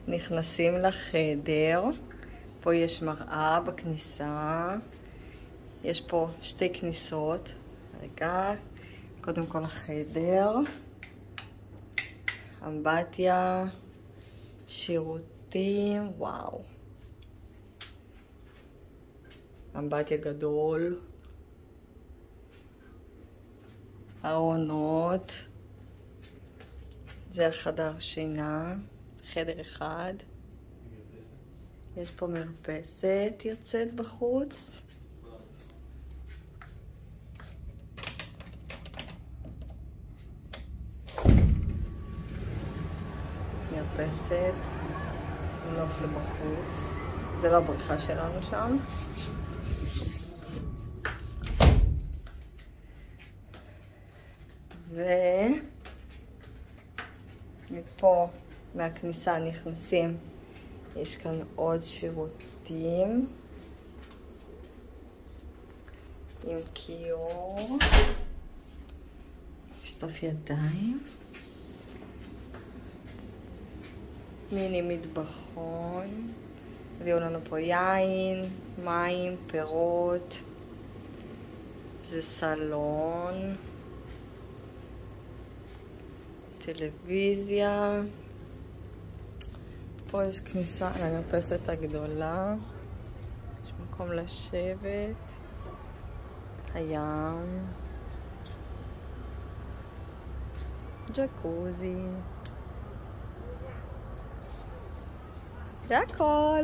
נכנסים לחדר. פה יש מראה בכניסה. יש פה שתי כניסות. רגע, קודם כל החדר. אמבטיה, שירותים, וואו. אמבטיה גדול. ארונות. זה החדר שינה, חדר אחד. יש פה מרפסת יוצאת בחוץ. מרפסת, נוף לבחוץ. זה לא הבריכה שלנו שם. ומפה, מהכניסה נכנסים, יש כאן עוד שירותים עם כיור, שטוף ידיים, מיני מטבחון, הביאו לנו פה יין, מים, פירות, זה סלון, טלוויזיה, פה יש כניסה למרפסת הגדולה, יש מקום לשבת, הים, ג'קוזי, זה הכל.